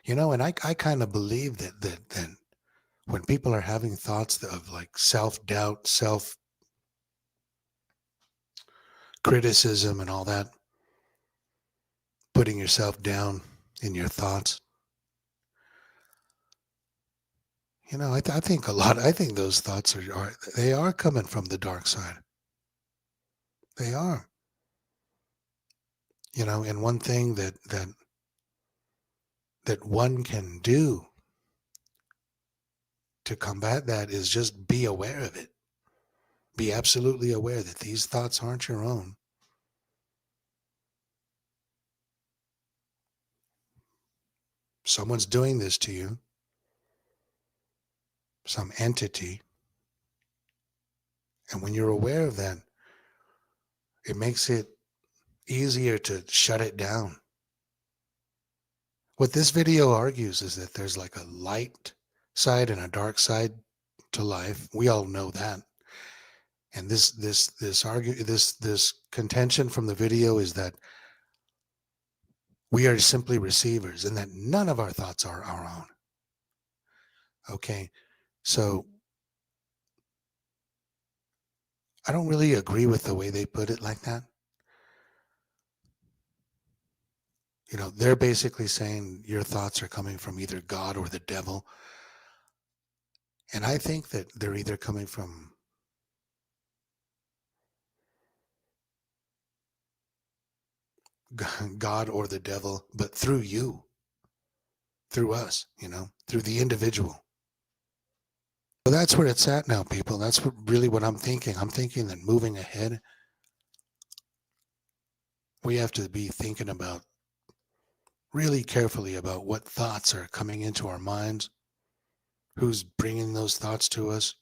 And I kind of believe that when people are having thoughts of like self-doubt, self-criticism and all that, putting yourself down in your thoughts, I think I think those thoughts they are coming from the dark side. They are. And one thing that one can do to combat that is just be aware of it. Be absolutely aware that these thoughts aren't your own. Someone's doing this to you, some entity. And when you're aware of that, it makes it easier to shut it down. What this video argues is that there's like a light side and a dark side to life. We all know that. And this contention from the video is that we are simply receivers and that none of our thoughts are our own. Okay. So I don't really agree with the way they put it like that. They're basically saying your thoughts are coming from either God or the devil. And I think that they're either coming from God or the devil, but through you, through us, through the individual. So that's where it's at now, people. That's really what I'm thinking. I'm thinking that moving ahead, we have to be thinking about really carefully about what thoughts are coming into our minds, who's bringing those thoughts to us.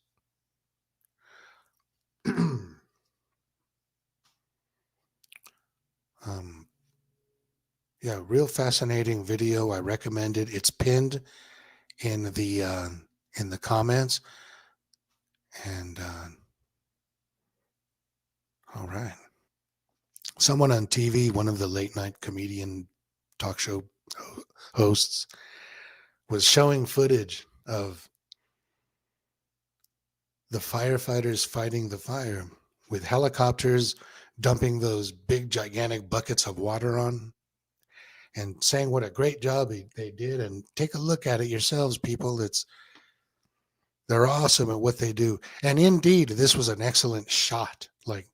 Yeah, real fascinating video. I recommend it. It's pinned in the comments. And all right. Someone on TV, one of the late night comedian talk show hosts, was showing footage of the firefighters fighting the fire with helicopters dumping those big gigantic buckets of water on, and saying what a great job they did. And take a look at it yourselves, people. They're awesome at what they do. And indeed, this was an excellent shot. Like,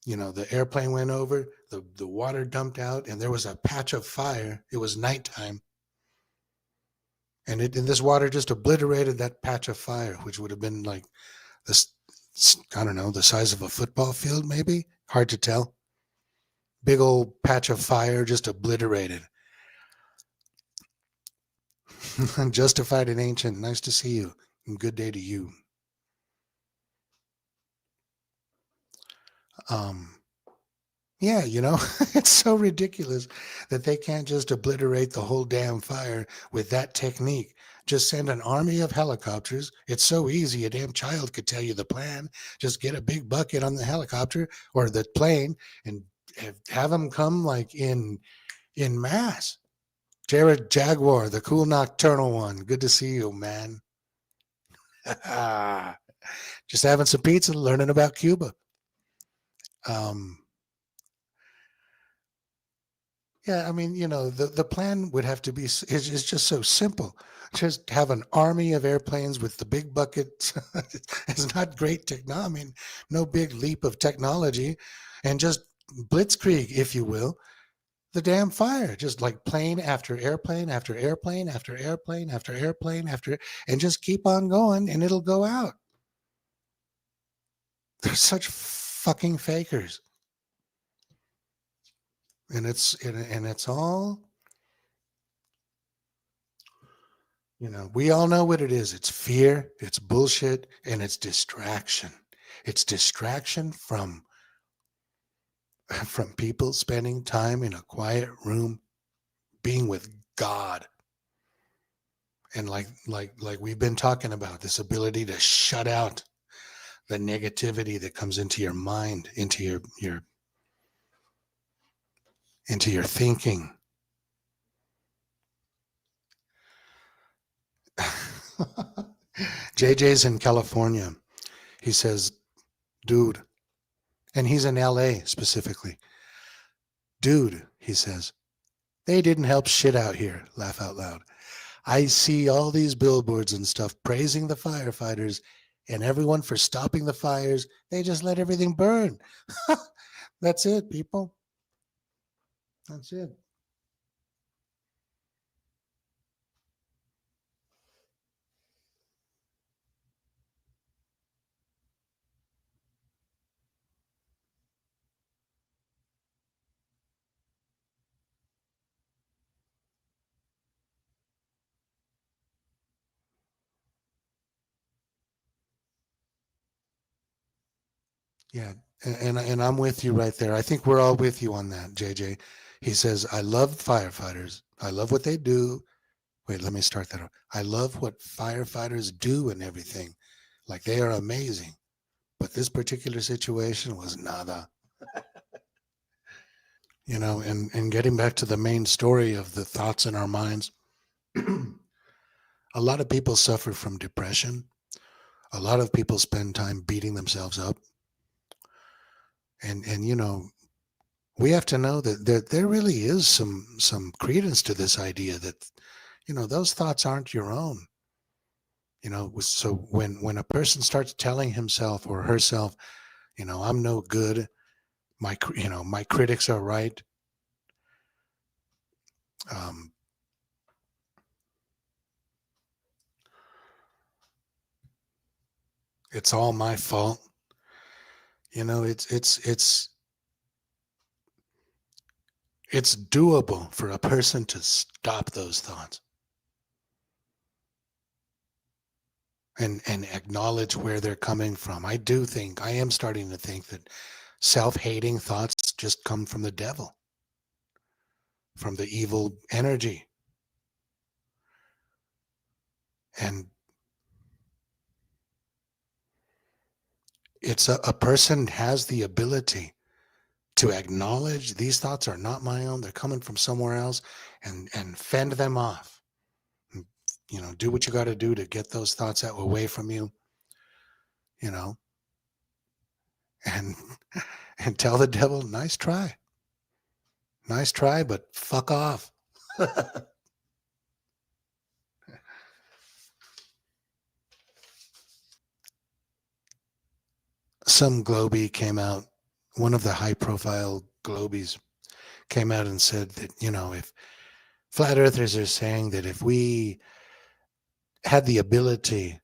the airplane went over, the water dumped out, and there was a patch of fire. It was nighttime. And this water just obliterated that patch of fire, which would have been like this, I don't know, the size of a football field, maybe. Hard to tell. Big old patch of fire just obliterated. Justified and ancient. Nice to see you. And good day to you. Yeah, it's so ridiculous that they can't just obliterate the whole damn fire with that technique. Just send an army of helicopters. It's so easy. A damn child could tell you the plan. Just get a big bucket on the helicopter or the plane and have them come like in mass. Jared Jaguar, the cool nocturnal one. Good to see you, man. Just having some pizza, learning about Cuba. Yeah, I mean, the plan would have to be, is just so simple. Just have an army of airplanes with the big buckets. It's not great technology. I mean, no big leap of technology, and just blitzkrieg, if you will, the damn fire. Just like plane after airplane after airplane after airplane after airplane and just keep on going, and it'll go out. They're such fucking fakers. And it's all, we all know what it is. It's fear, it's bullshit, and it's distraction. It's distraction from people spending time in a quiet room being with God. And like we've been talking about, this ability to shut out the negativity that comes into your mind, into your thinking. JJ's in California. He says, dude, and he's in LA specifically. Dude, he says, they didn't help shit out here. Laugh out loud. I see all these billboards and stuff praising the firefighters and everyone for stopping the fires. They just let everything burn. That's it, people. That's it. Yeah. And I'm with you right there. I think we're all with you on that, JJ. He says, I love firefighters. I love what they do. Wait, let me start that over. I love what firefighters do and everything. Like they are amazing. But this particular situation was nada. And getting back to the main story of the thoughts in our minds, a lot of people suffer from depression. A lot of people spend time beating themselves up. And we have to know that there really is some credence to this idea that those thoughts aren't your own. So when a person starts telling himself or herself, I'm no good, my critics are right, um, it's all my fault. It's doable for a person to stop those thoughts and acknowledge where they're coming from. I am starting to think that self-hating thoughts just come from the devil, from the evil energy. And it's a person has the ability to acknowledge these thoughts are not my own, they're coming from somewhere else, and fend them off. And, do what you got to do to get those thoughts out away from you, you know, and and tell the devil, nice try, but fuck off. Some Globie came out, one of the high profile Globies came out and said that, if flat earthers are saying that if we had the ability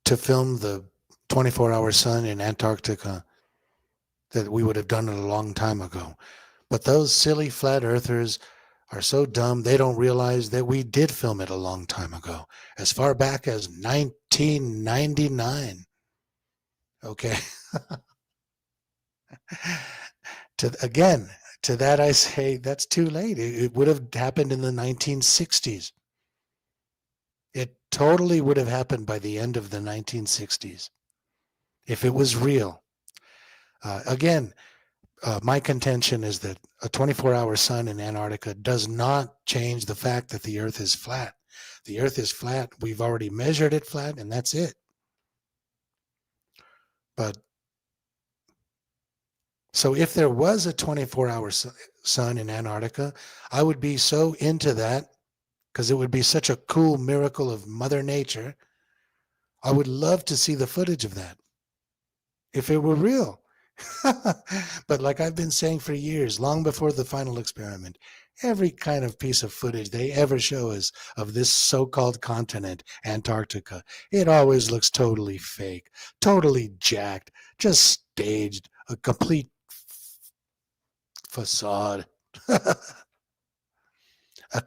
to film the 24-hour sun in Antarctica, that we would have done it a long time ago. But those silly flat earthers are so dumb, they don't realize that we did film it a long time ago, as far back as 1999. Okay. Again, to that I say that's too late. It would have happened in the 1960s. It totally would have happened by the end of the 1960s if it was real. Again, my contention is that a 24-hour sun in Antarctica does not change the fact that the Earth is flat. The Earth is flat. We've already measured it flat, and that's it. But so if there was a 24-hour sun in Antarctica, I would be so into that because it would be such a cool miracle of Mother Nature. I would love to see the footage of that if it were real. But like I've been saying for years, long before the final experiment, every kind of piece of footage they ever show us of this so-called continent, Antarctica, it always looks totally fake, totally jacked, just staged, a complete facade, a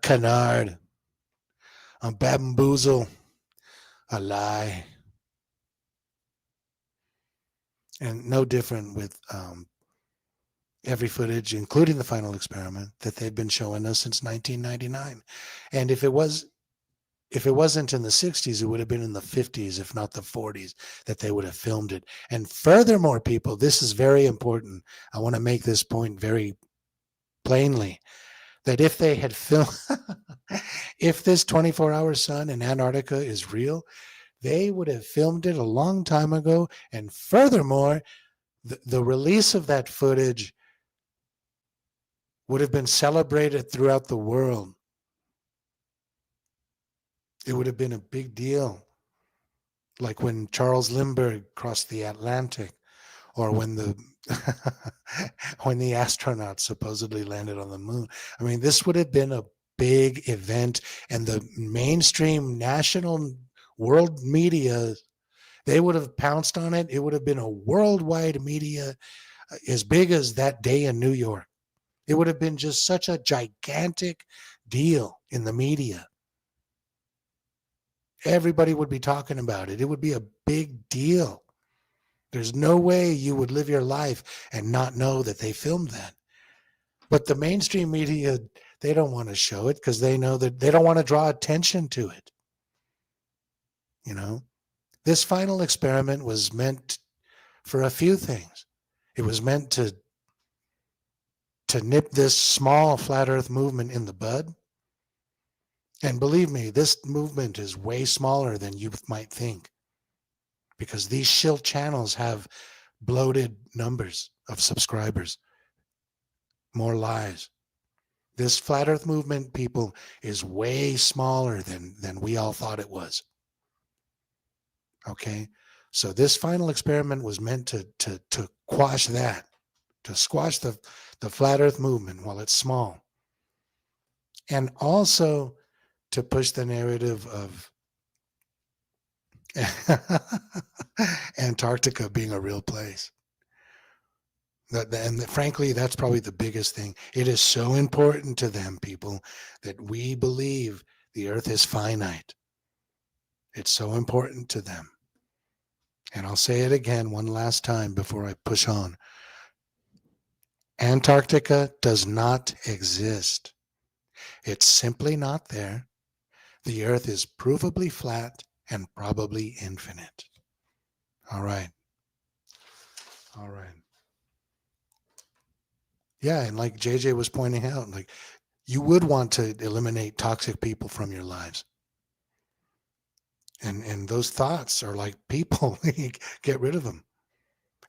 canard, a bamboozle, a lie. And no different with every footage, including the final experiment, that they've been showing us since 1999. And if it wasn't in the 60s, it would have been in the 50s, if not the 40s, that they would have filmed it. And furthermore, people, this is very important. I want to make this point very plainly, that if they had filmed If this 24-hour sun in Antarctica is real, they would have filmed it a long time ago. And furthermore, the release of that footage would have been celebrated throughout the world. It would have been a big deal, like when Charles Lindbergh crossed the Atlantic, or when the when the astronauts supposedly landed on the moon. I mean, this would have been a big event, and the mainstream national world media, they would have pounced on it. It would have been a worldwide media as big as that day in New York. It would have been just such a gigantic deal in the media. Everybody would be talking about it. It would be a big deal. There's no way you would live your life and not know that they filmed that. But the mainstream media, they don't want to show it because they know that they don't want to draw attention to it. You know, this final experiment was meant for a few things. It was meant to nip this small flat earth movement in the bud. And believe me, this movement is way smaller than you might think, because these shill channels have bloated numbers of subscribers, more lies. This flat earth movement, people, is way smaller than we all thought it was. Okay? So this final experiment was meant to quash that, to squash the flat earth movement while it's small. And also to push the narrative of Antarctica being a real place. And frankly, that's probably the biggest thing. It is so important to them, people, that we believe the earth is finite. It's so important to them. And I'll say it again one last time before I push on. Antarctica does not exist. It's simply not there. The earth is provably flat and probably infinite. All right. All right. Yeah, and like JJ was pointing out, like, you would want to eliminate toxic people from your lives. And those thoughts are like people. Get rid of them.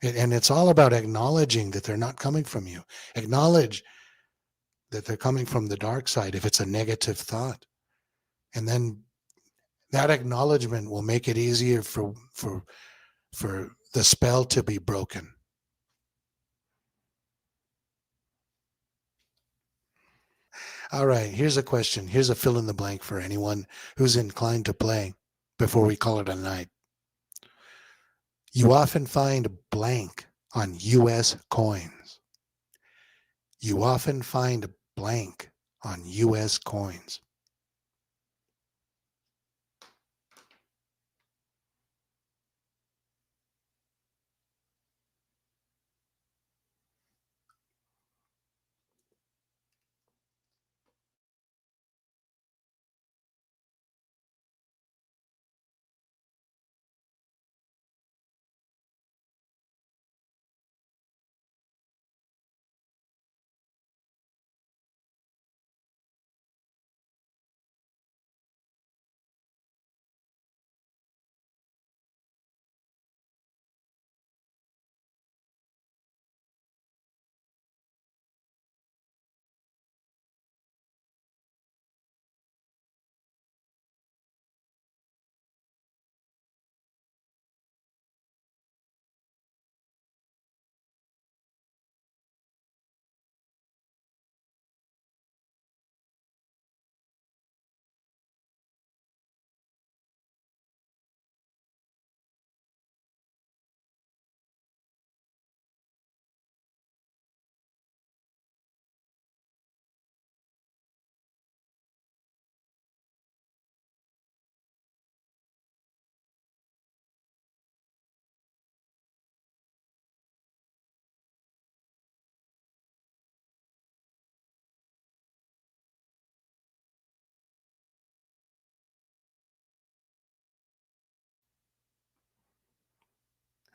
And it's all about acknowledging that they're not coming from you. Acknowledge that they're coming from the dark side if it's a negative thought. And then that acknowledgement will make it easier for the spell to be broken. All right, here's a question. Here's a fill in the blank for anyone who's inclined to play before we call it a night. You often find blank on US coins. You often find blank on US coins.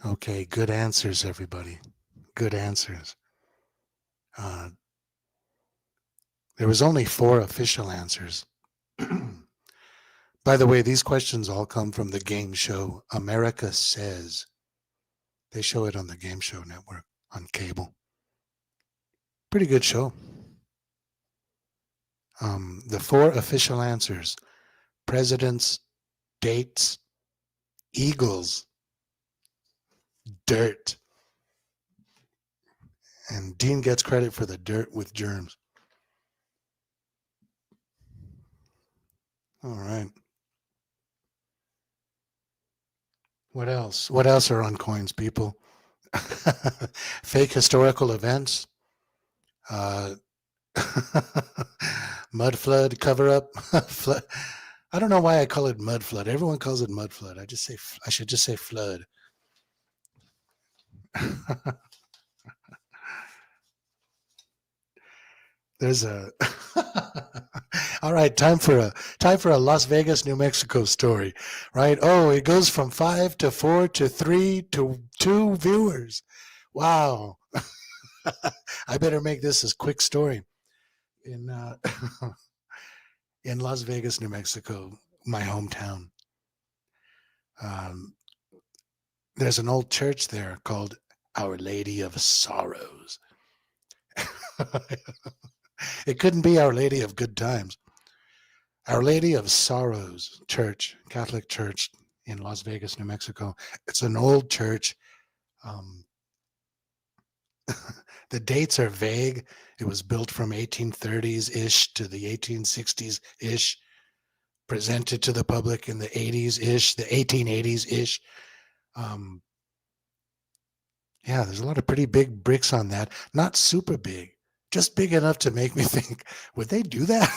Okay, good answers, everybody. Good answers. Uh, there was only 4 official answers. By the way, these questions all come from the game show America Says. They show it on the Game Show Network on cable. Pretty good show. The 4 official answers: presidents, dates, eagles, dirt. And Dean gets credit for the dirt with germs. All right. What else? What else are on coins, people? Fake historical events, uh, mud flood cover up. I don't know why I call it mud flood. Everyone calls it mud flood. I should just say flood. There's a all right, time for a Las Vegas, New Mexico story, right? Oh, it goes from 5 to 4 to 3 to 2 viewers. Wow. I better make this a quick story. In in Las Vegas, New Mexico, my hometown, um, there's an old church there called Our Lady of Sorrows. It couldn't be Our Lady of Good Times. Our Lady of Sorrows Church, Catholic Church in Las Vegas, New Mexico. It's an old church. Um, the dates are vague. It was built from 1830s ish to the 1860s ish, presented to the public in the 80s ish, the 1880s ish. Um, yeah, there's a lot of pretty big bricks on that. Not super big, just big enough to make me think, would they do that?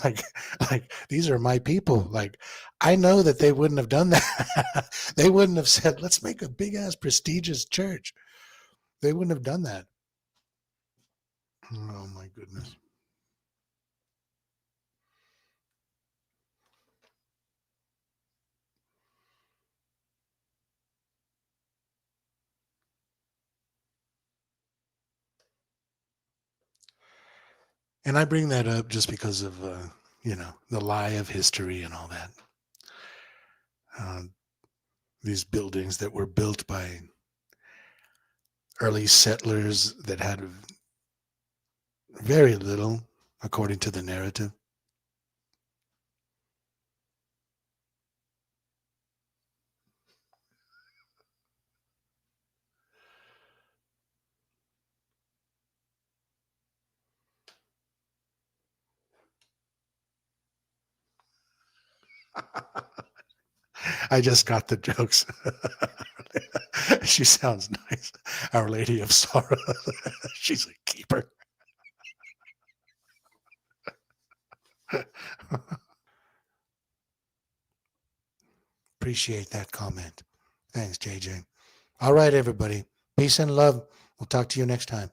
like like these are my people. Like, I know that they wouldn't have done that. They wouldn't have said, let's make a big ass prestigious church. They wouldn't have done that. Oh my goodness. And I bring that up just because of the lie of history and all that. uh, these buildings that were built by early settlers that had very little, according to the narrative. I just got the jokes. She sounds nice. Our Lady of Sorrow. She's a keeper. Appreciate that comment. Thanks, JJ. All right, everybody. Peace and love. We'll talk to you next time.